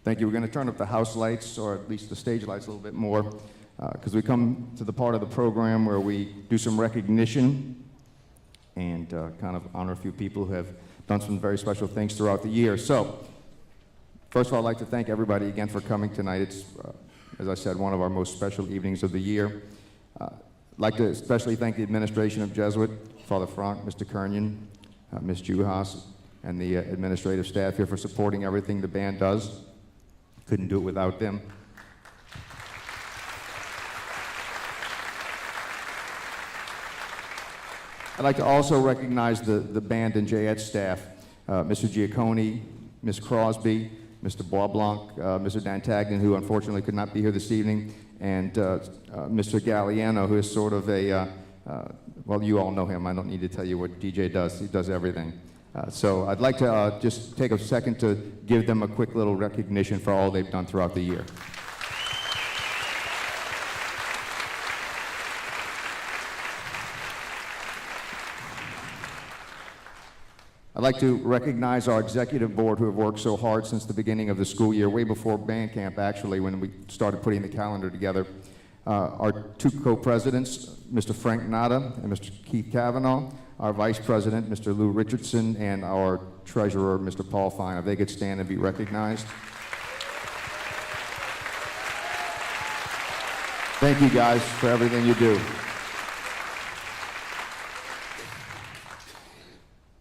Thank you. We're going to turn up the house lights, or at least the stage lights, a little bit more, because we come to the part of the program where we do some recognition and kind of honor a few people who have done some very special things throughout the year. So, first of all, I'd like to thank everybody again for coming tonight. It's, as I said, one of our most special evenings of the year. I'd like to especially thank the administration of Jesuit, Father Frank, Mr. Kernion, Ms. Juhas, and the administrative staff here for supporting everything the band does. Couldn't do it without them. I'd like to also recognize the band and JED staff, Mr. Giacconi, Ms. Crosby, Mr. Boisblanc, Mr. Dantagnan, who unfortunately could not be here this evening, and Mr. Galliano, who is sort of a, well, you all know him. I don't need to tell you what DJ does. He does everything. So I'd like to just take a second to give them a quick little recognition for all they've done throughout the year. I'd like to recognize our executive board who have worked so hard since the beginning of the school year, way before band camp actually, when we started putting the calendar together. Our two co-presidents, Mr. Frank Nada and Mr. Keith Cavanaugh, our vice president, Mr. Lou Richardson, and our treasurer, Mr. Paul Fine. If they could stand and be recognized. Thank you guys for everything you do.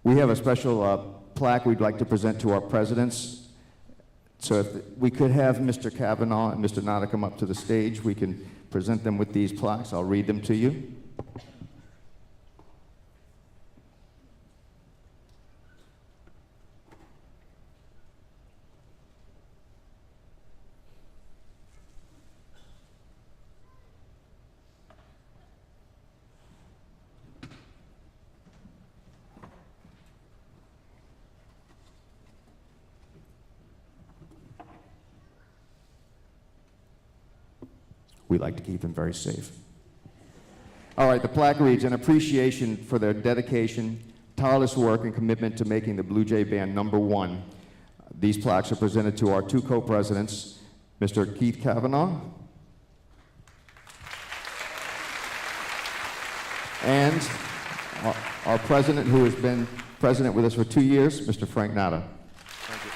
We have a special plaque we'd like to present to our presidents. So if we could have Mr. Cavanaugh and Mr. Nada come up to the stage, we can present them with these plaques. I'll read them to you. We like to keep them very safe. All right, the plaque reads, "An appreciation for their dedication, tireless work, and commitment to making the Blue Jay Band #1. These plaques are presented to our two co-presidents, Mr. Keith Cavanaugh and our president, who has been president with us for 2 years, Mr. Frank Nada." Thank you.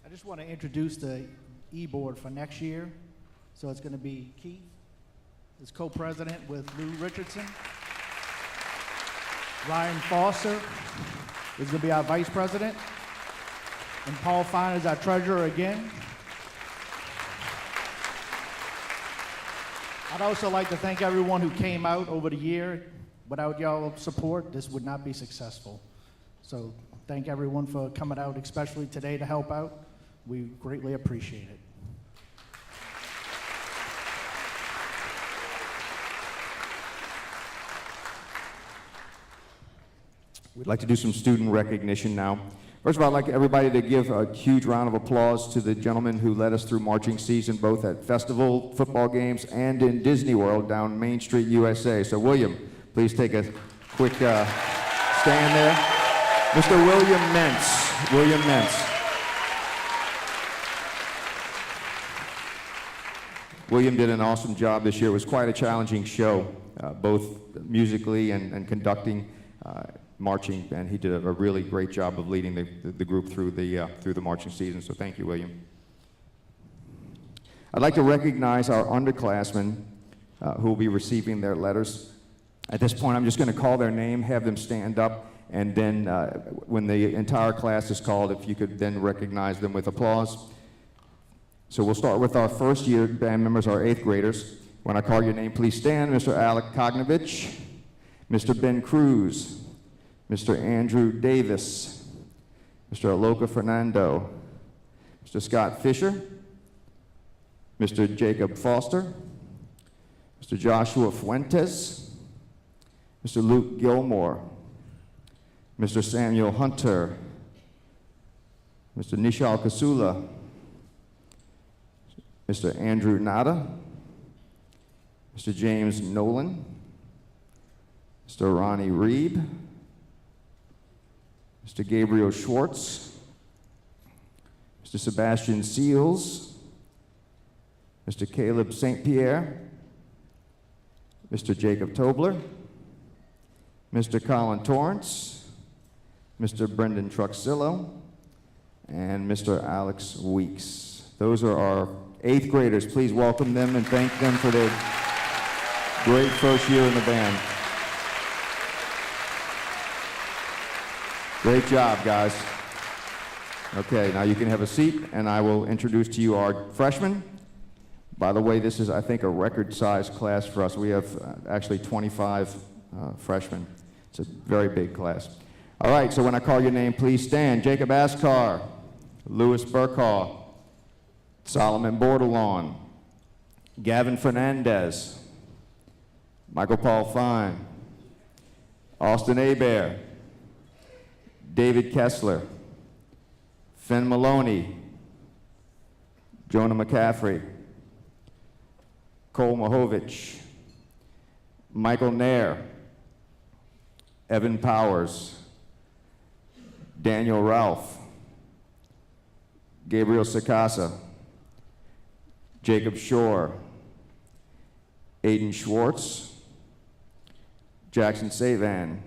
I just want to introduce the E-Board for next year. So it's going to be Keith as co-president with Lou Richardson. Ryan Foster is going to be our vice president. And Paul Fine is our treasurer again. I'd also like to thank everyone who came out over the year. Without y'all support, this would not be successful. So thank everyone for coming out, especially today, to help out. We greatly appreciate it. We'd like to do some student recognition now. First of all, I'd like everybody to give a huge round of applause to the gentleman who led us through marching season, both at festival, football games, and in Disney World down Main Street, USA. So William, please take a quick stand there. Mr. William Mentz. William Mentz. William did an awesome job this year. It was quite a challenging show, both musically and conducting, marching, and he did a really great job of leading the group through the marching season, so thank you, William. I'd like to recognize our underclassmen who will be receiving their letters. At this point, I'm just going to call their name, have them stand up, and then when the entire class is called, if you could then recognize them with applause. So we'll start with our first year band members, our 8th graders. When I call your name, please stand. Mr. Alec Kognovich, Mr. Ben Cruz, Mr. Andrew Davis, Mr. Aloka Fernando, Mr. Scott Fisher, Mr. Jacob Foster, Mr. Joshua Fuentes, Mr. Luke Gilmore, Mr. Samuel Hunter, Mr. Nishal Kasula, Mr. Andrew Nada, Mr. James Nolan, Mr. Ronnie Reeb, Mr. Gabriel Schwartz, Mr. Sebastian Seals, Mr. Caleb St. Pierre, Mr. Jacob Tobler, Mr. Colin Torrance, Mr. Brendan Truxillo, and Mr. Alex Weeks. Those are our 8th graders. Please welcome them and thank them for their great first year in the band. Great job, guys. Okay, now you can have a seat, and I will introduce to you our freshmen. By the way, this is, I think, a record-sized class for us. We have actually 25 freshmen. It's a very big class. All right, so when I call your name, please stand. Jacob Askar, Louis Burkaw, Solomon Bordelon, Gavin Fernandez, Michael Paul Fine, Austin Hebert, David Kessler, Finn Maloney, Jonah McCaffrey, Cole Mahovich, Michael Nair, Evan Powers, Daniel Ralph, Gabriel Sakasa, Jacob Shore, Aiden Schwartz, Jackson Savan,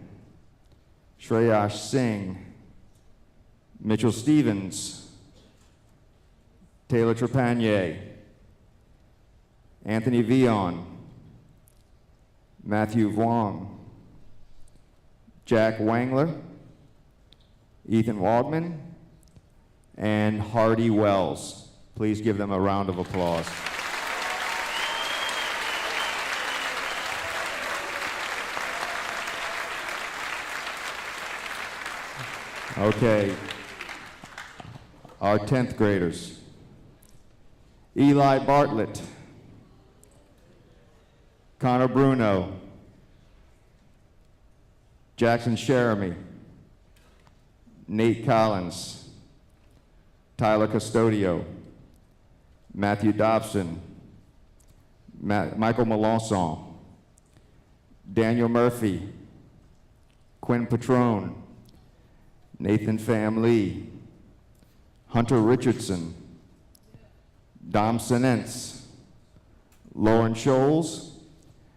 Shreyash Singh, Mitchell Stevens, Taylor Trepanier, Anthony Vion, Matthew Vuong, Jack Wangler, Ethan Waldman, and Hardy Wells. Please give them a round of applause. Okay, our 10th graders. Eli Bartlett, Connor Bruno, Jackson Sheremy, Nate Collins, Tyler Custodio, Matthew Dobson, Michael Melanson, Daniel Murphy, Quinn Patrone, Nathan Pham Lee, Hunter Richardson, Dom Sinentz, Lauren Scholes,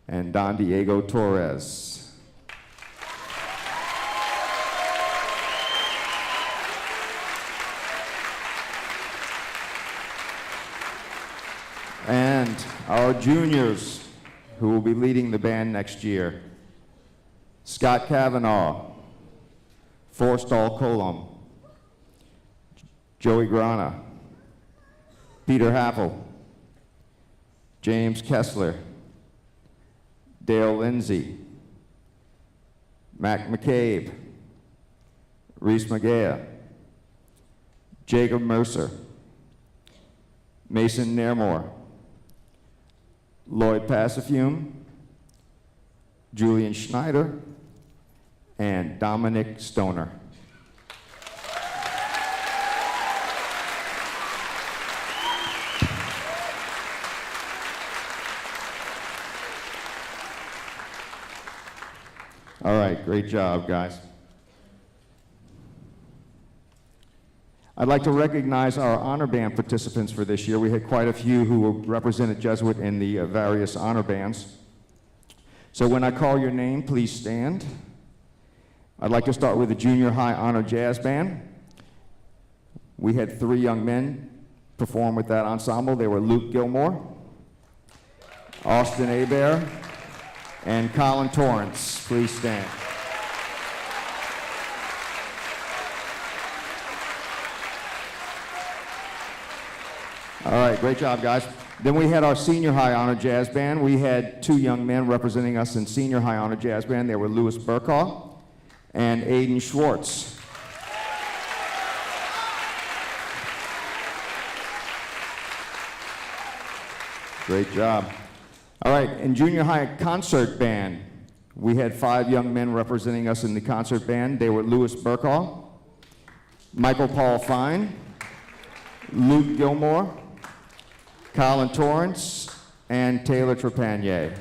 and Don Diego Torres. And our juniors, who will be leading the band next year: Scott Kavanaugh, Forstall Colum, Joey Grana, Peter Happel, James Kessler, Dale Lindsay, Mac McCabe, Reese McGea, Jacob Mercer, Mason Nairmore, Lloyd Passafume, Julian Schneider, and Dominic Stoner. All right, great job, guys. I'd like to recognize our honor band participants for this year. We had quite a few who represented Jesuit in the various honor bands. So when I call your name, please stand. I'd like to start with the Junior High Honor Jazz Band. We had 3 young men perform with that ensemble. They were Luke Gilmore, Austin Hebert, and Colin Torrance. Please stand. All right, great job, guys. Then we had our Senior High Honor Jazz Band. We had 2 young men representing us in Senior High Honor Jazz Band. They were Louis Burkaw and Aiden Schwartz. Great job. All right, in Junior High Concert Band, we had 5 young men representing us in the concert band. They were Louis Burkaw, Michael Paul Fine, Luke Gilmore, Colin Torrance, and Taylor Trepanier.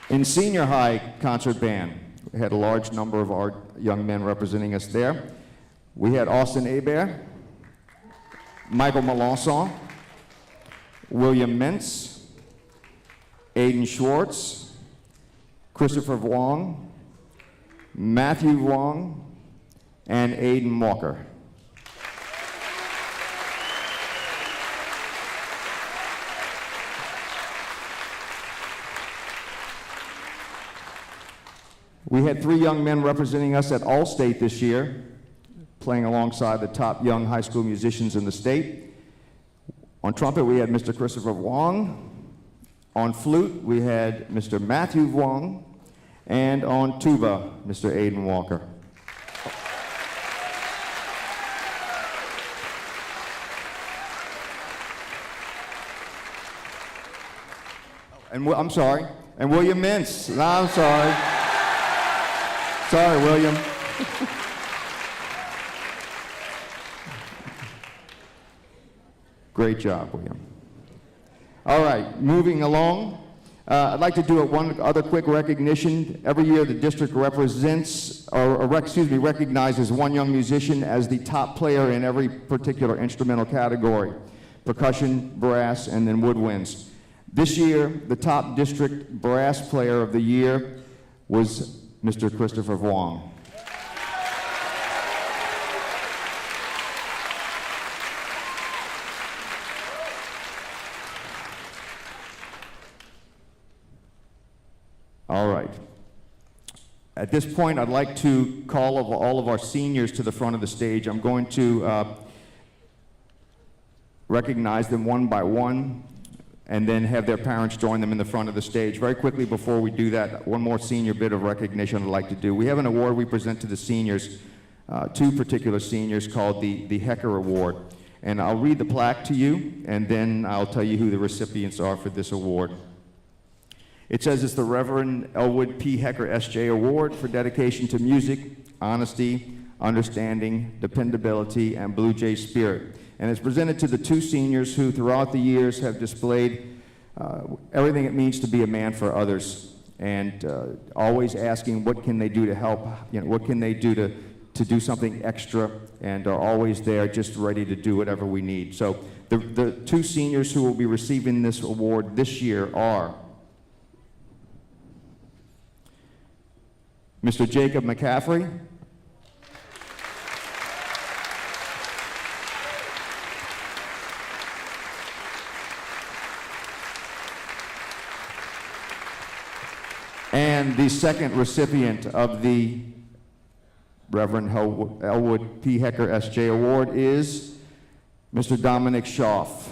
In senior high concert band, we had a large number of our young men representing us there. We had Austin Hebert, Michael Melanson, William Mintz, Aiden Schwartz, Christopher Wong, Matthew Wong, and Aiden Walker. We had 3 young men representing us at All-State this year, playing alongside the top young high school musicians in the state. On trumpet, we had Mr. Christopher Wong. On flute, we had Mr. Matthew Wong. And on tuba, Mr. Aiden Walker. And I'm sorry, and William Mintz. No, I'm sorry. Sorry, William. Great job, William. All right, moving along. I'd like to do one other quick recognition. Every year, the district recognizes one young musician as the top player in every particular instrumental category: percussion, brass, and then woodwinds. This year, the top district brass player of the year was Mr. Christopher Wong. All right. At this point, I'd like to call all of our seniors to the front of the stage. I'm going to recognize them one by one, and then have their parents join them in the front of the stage. Very quickly before we do that, one more senior bit of recognition I'd like to do. We have an award we present to the seniors, 2 particular seniors, called the Hecker Award. And I'll read the plaque to you, and then I'll tell you who the recipients are for this award. It says it's the Reverend Elwood P. Hecker S.J. Award for dedication to music, honesty, understanding, dependability, and Blue Jay spirit. And it's presented to the 2 seniors who throughout the years have displayed everything it means to be a man for others, and always asking what can they do to help, what can they do to do something extra, and are always there just ready to do whatever we need. So the 2 seniors who will be receiving this award this year are Mr. Jacob McCaffrey, and the second recipient of the Reverend Elwood P. Hecker S.J. Award is Mr. Dominic Schaff.